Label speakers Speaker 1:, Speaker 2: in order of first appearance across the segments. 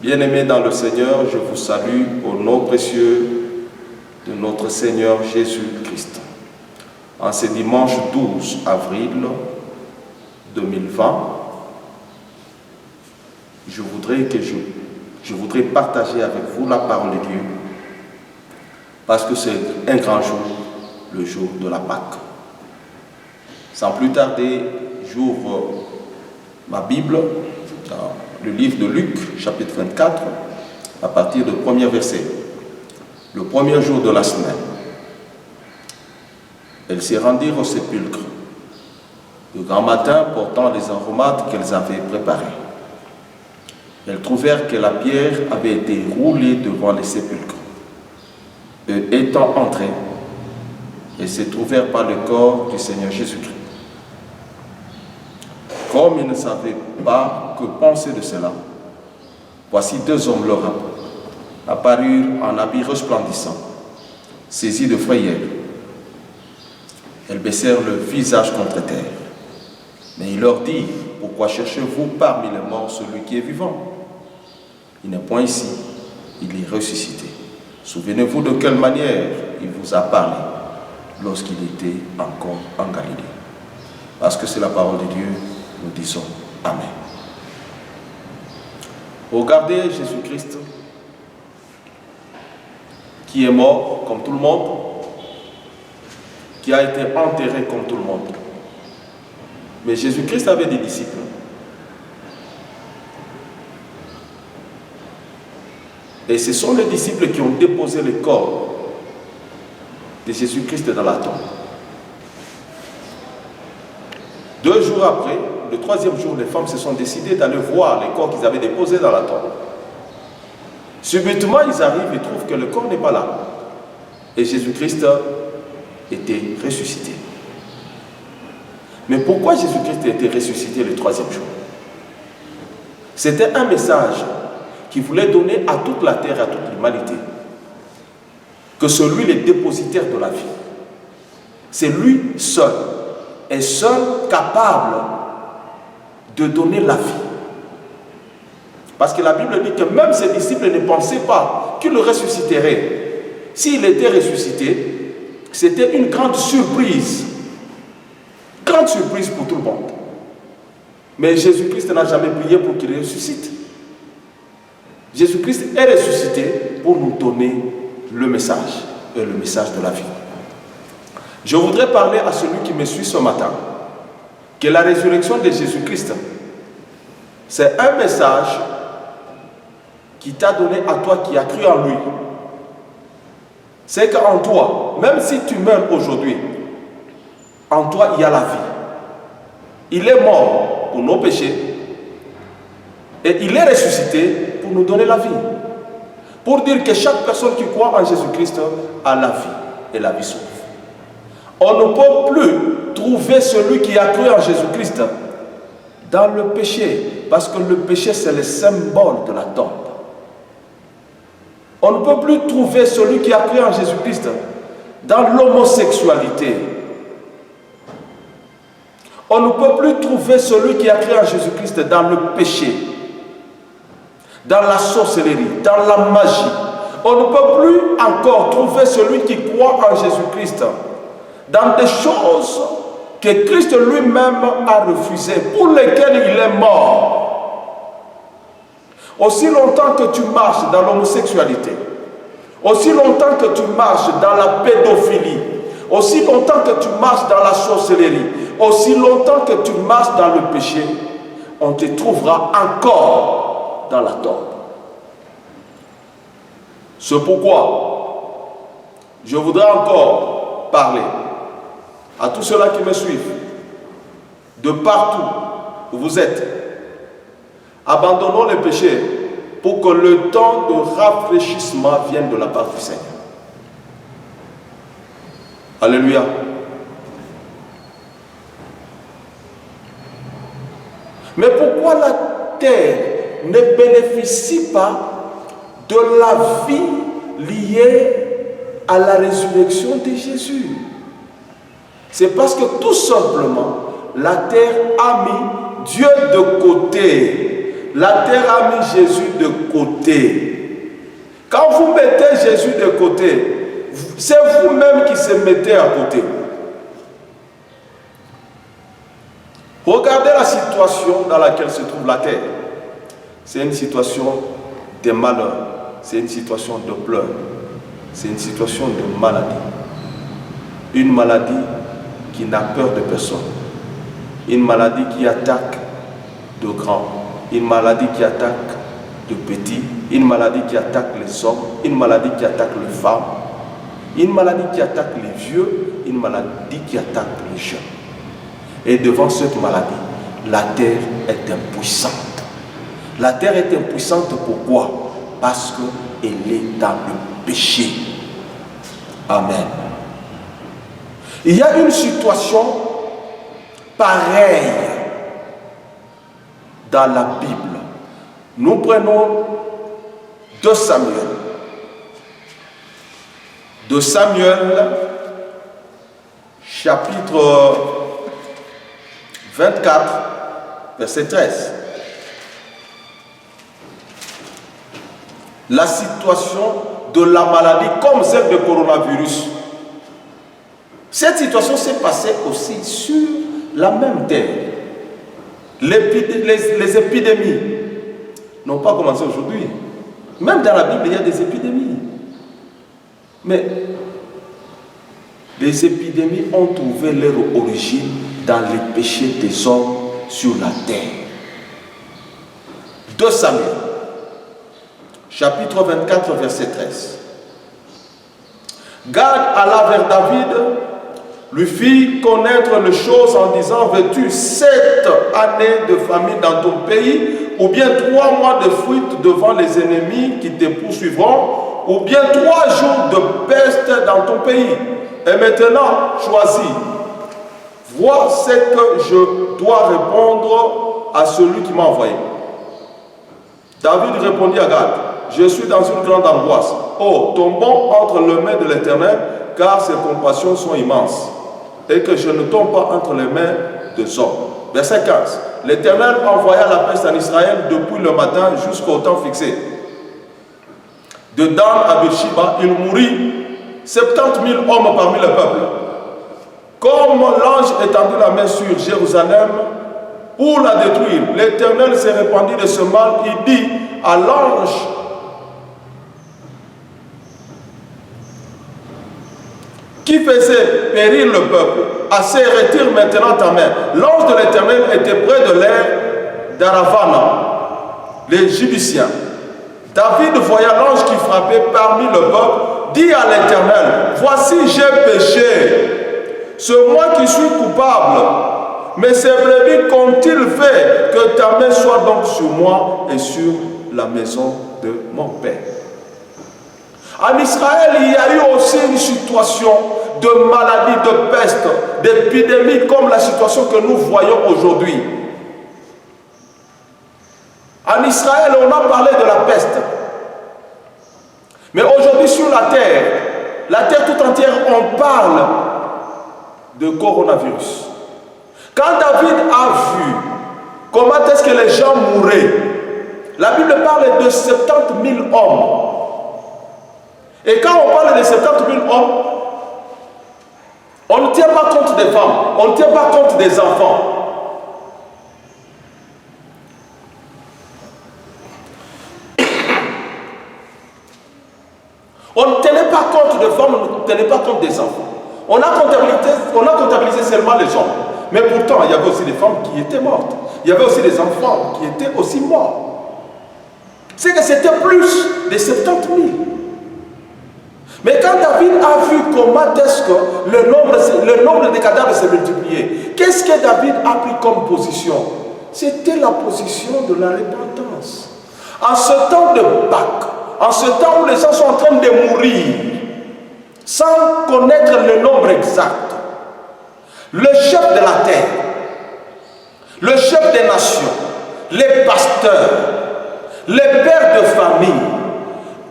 Speaker 1: Bien-aimés dans le Seigneur, je vous salue au nom précieux de notre Seigneur Jésus-Christ. En ce dimanche 12 avril 2020, je voudrais partager avec vous la parole de Dieu parce que c'est un grand jour, le jour de la Pâque. Sans plus tarder, j'ouvre ma Bible dans le livre de Luc, chapitre 24, à partir du premier verset. Le premier jour de la semaine, elles se rendirent au sépulcre, le grand matin portant les aromates qu'elles avaient préparés. Elles trouvèrent que la pierre avait été roulée devant le sépulcre. Et étant entrées, elles se trouvèrent par le corps du Seigneur Jésus-Christ. Comme ils ne savaient pas que penser de cela, voici deux hommes leur apparurent en habits resplendissants, saisis de frayeur. Elles baissèrent le visage contre terre. Mais il leur dit, pourquoi cherchez-vous parmi les morts celui qui est vivant? Il n'est point ici, il est ressuscité. Souvenez-vous de quelle manière il vous a parlé lorsqu'il était encore en Galilée. Parce que c'est la parole de Dieu, nous disons Amen. Regardez Jésus-Christ qui est mort comme tout le monde, qui a été enterré comme tout le monde. Mais Jésus-Christ avait des disciples. Et ce sont les disciples qui ont déposé le corps de Jésus-Christ dans la tombe. 2 jours après, le 3e jour, les femmes se sont décidées d'aller voir les corps qu'ils avaient déposés dans la tombe. Subitement, ils arrivent et trouvent que le corps n'est pas là. Et Jésus-Christ était ressuscité. Mais pourquoi Jésus-Christ était ressuscité le 3e jour? C'était un message qu'il voulait donner à toute la terre et à toute l'humanité. Que c'est lui le dépositaire de la vie. C'est lui seul, et seul capable de donner la vie. Parce que la Bible dit que même ses disciples ne pensaient pas qu'il le ressusciterait. S'il était ressuscité, c'était une grande surprise. Grande surprise pour tout le monde. Mais Jésus-Christ n'a jamais prié pour qu'il ressuscite. Jésus-Christ est ressuscité pour nous donner le message, et le message de la vie. Je voudrais parler à celui qui me suit ce matin, que la résurrection de Jésus-Christ, c'est un message qui t'a donné à toi qui as cru en lui. C'est qu'en toi, même si tu meurs aujourd'hui, en toi il y a la vie. Il est mort pour nos péchés et il est ressuscité pour nous donner la vie. Pour dire que chaque personne qui croit en Jésus-Christ a la vie et la vie sauve. On ne peut plus trouver celui qui a cru en Jésus-Christ dans le péché, parce que le péché c'est le symbole de la tombe. On ne peut plus trouver celui qui a cru en Jésus-Christ dans l'homosexualité. On ne peut plus trouver celui qui a cru en Jésus-Christ dans le péché, dans la sorcellerie, dans la magie. On ne peut plus encore trouver celui qui croit en Jésus-Christ dans des choses que Christ lui-même a refusées, pour lesquelles il est mort. Aussi longtemps que tu marches dans l'homosexualité, aussi longtemps que tu marches dans la pédophilie, aussi longtemps que tu marches dans la sorcellerie, aussi longtemps que tu marches dans le péché, on te trouvera encore dans la tombe. C'est pourquoi je voudrais encore parler à tous ceux-là qui me suivent, de partout où vous êtes. Abandonnons le péché pour que le temps de rafraîchissement vienne de la part du Seigneur. Alléluia. Mais pourquoi la terre ne bénéficie pas de la vie liée à la résurrection de Jésus? C'est parce que tout simplement, la terre a mis Dieu de côté. la terre a mis Jésus de côté. Quand vous mettez Jésus de côté, c'est vous-même qui se mettez à côté. Regardez la situation dans laquelle se trouve la terre. C'est une situation de malheur, c'est une situation de pleurs, c'est une situation de maladie. Une maladie qui n'a peur de personne. Une maladie qui attaque de grands, une maladie qui attaque de petits, une maladie qui attaque les hommes, une maladie qui attaque les femmes, une maladie qui attaque les vieux, une maladie qui attaque les jeunes. Et devant cette maladie, la terre est impuissante. La terre est impuissante pourquoi? Parce qu'elle est dans le péché. Amen. Il y a une situation pareille dans la Bible. Nous prenons 2 Samuel. 2 Samuel, chapitre 24, verset 13. La situation de la maladie comme celle du coronavirus. Cette situation s'est passée aussi sur la même terre. Les épidémies n'ont pas commencé aujourd'hui. Même dans la Bible, il y a des épidémies. Mais les épidémies ont trouvé leur origine dans les péchés des hommes sur la terre. 2 Samuel, chapitre 24, verset 13. Gad alla vers David, lui fit connaître les choses en disant: veux-tu 7 années de famine dans ton pays, ou bien 3 mois de fuite devant les ennemis qui te poursuivront, ou bien 3 jours de peste dans ton pays? Et maintenant, choisis. Vois ce que je dois répondre à celui qui m'a envoyé. David répondit à Gad: je suis dans une grande angoisse. Oh, tombons entre les mains de l'Éternel, car ses compassions sont immenses, et que je ne tombe pas entre les mains des hommes. Verset 15. L'Éternel envoya la peste en Israël depuis le matin jusqu'au temps fixé. De Dan à Beersheba, il mourut 70 000 hommes parmi le peuple. Comme l'ange étendit la main sur Jérusalem pour la détruire, l'Éternel s'est répandit de ce mal. Il dit à l'ange qui faisait périr le peuple: assez, retire maintenant ta main. L'ange de l'Éternel était près de l'air d'Aravana, les Jébusiens. David voyant l'ange qui frappait parmi le peuple, dit à l'Éternel: voici, j'ai péché. C'est moi qui suis coupable. Mais ces brebis qu'ont-ils fait? Que ta main soit donc sur moi et sur la maison de mon père. En Israël, il y a eu aussi une situation de maladie, de peste, d'épidémie, comme la situation que nous voyons aujourd'hui. En Israël, on a parlé de la peste. Mais aujourd'hui, sur la terre tout entière, on parle de coronavirus. Quand David a vu comment est-ce que les gens mouraient, la Bible parle de 70 000 hommes. Et quand on parle de 70 000 hommes, on ne tient pas compte des femmes, on ne tient pas compte des enfants. On ne tenait pas compte des femmes, on ne tenait pas compte des enfants. On a comptabilisé seulement les hommes. Mais pourtant, il y avait aussi des femmes qui étaient mortes. Il y avait aussi des enfants qui étaient aussi morts. C'est que c'était plus de 70 000. Mais quand David a vu comment est-ce que le nombre de cadavres s'est multiplié, qu'est-ce que David a pris comme position? C'était la position de la repentance. En ce temps de Pâques, en ce temps où les gens sont en train de mourir, sans connaître le nombre exact, le chef de la terre, le chef des nations, les pasteurs, les pères de famille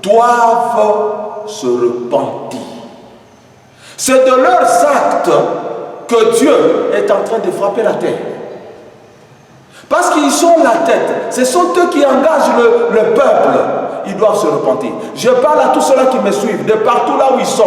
Speaker 1: doivent se repentir. C'est de leurs actes que Dieu est en train de frapper la terre. Parce qu'ils sont la tête. Ce sont eux qui engagent le peuple. Ils doivent se repentir. Je parle à tous ceux-là qui me suivent, de partout là où ils sont.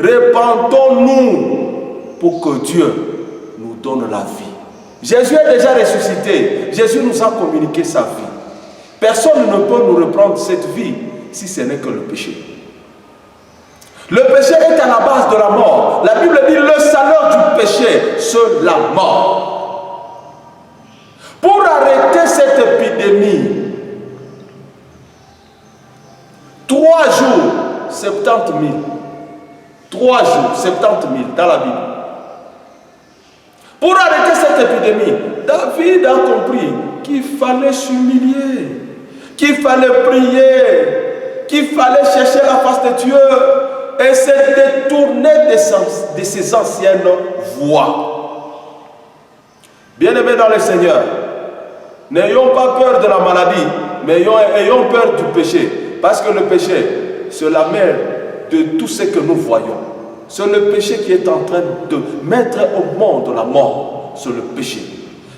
Speaker 1: Repentons-nous pour que Dieu nous donne la vie. Jésus est déjà ressuscité. Jésus nous a communiqué sa vie. Personne ne peut nous reprendre cette vie si ce n'est que le péché. Le péché est à la base de la mort. La Bible dit le salaire du péché, c'est la mort. Pour arrêter cette épidémie, 3 jours, 70 000. 3 jours, 70 000 dans la Bible. Pour arrêter cette épidémie, David a compris qu'il fallait s'humilier, qu'il fallait prier, qu'il fallait chercher la face de Dieu et se détourner de ses anciennes voies. Bien-aimés dans le Seigneur, n'ayons pas peur de la maladie, mais ayons peur du péché. Parce que le péché, c'est la mère de tout ce que nous voyons. C'est le péché qui est en train de mettre au monde la mort. C'est le péché.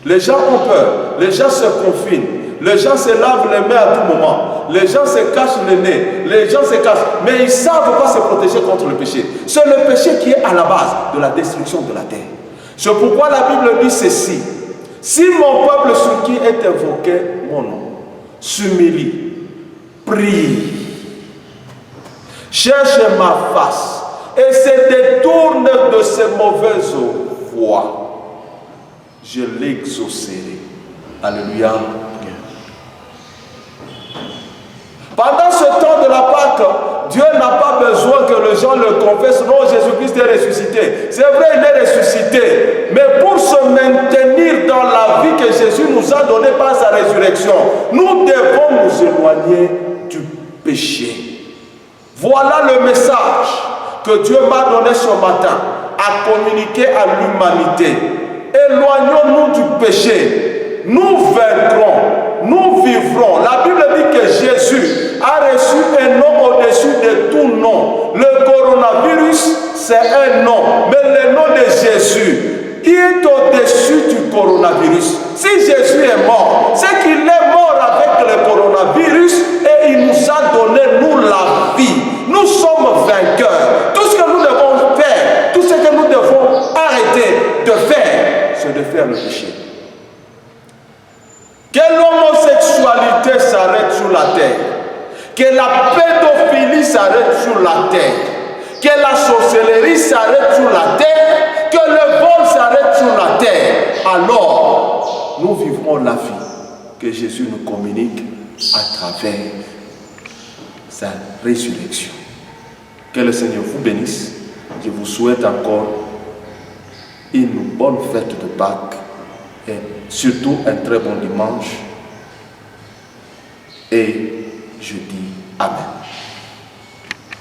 Speaker 1: Les gens ont peur, les gens se confinent, les gens se lavent les mains à tout moment, les gens se cachent le nez, les gens se cachent, mais ils ne savent pas se protéger contre le péché. C'est le péché qui est à la base de la destruction de la terre. C'est pourquoi la Bible dit ceci: si mon peuple sur qui est invoqué mon nom s'humilie, prie, cherche ma face et se détourne de ses mauvaises voies, je l'exaucerai. Alléluia. Pendant ce temps de la Pâque, Dieu n'a pas besoin que les gens le confessent. Non, Jésus-Christ est ressuscité. C'est vrai, il est ressuscité. Mais pour se maintenir dans la vie que Jésus nous a donnée par sa résurrection, nous devons nous éloigner du péché. Voilà le message que Dieu m'a donné ce matin à communiquer à l'humanité. Éloignons-nous du péché. Nous vaincrons, nous vivrons. La Bible dit que Jésus a reçu un nom au-dessus de tout nom. Le coronavirus, c'est un nom. Mais le nom de Jésus, il est au-dessus du coronavirus. Si Jésus est mort, c'est qu'il est mort avec le coronavirus et il nous a donné, nous, la vie. Nous sommes vainqueurs. Tout ce que nous devons faire, tout ce que nous devons arrêter de faire, c'est de faire le péché. Que l'homosexualité s'arrête sur la terre. Que la pédophilie s'arrête sur la terre. Que la sorcellerie s'arrête sur la terre. Que le vol s'arrête sur la terre. Alors, nous vivrons la vie que Jésus nous communique à travers sa résurrection. Que le Seigneur vous bénisse. Je vous souhaite encore une bonne fête de Pâques et surtout un très bon dimanche. Et je dis Amen.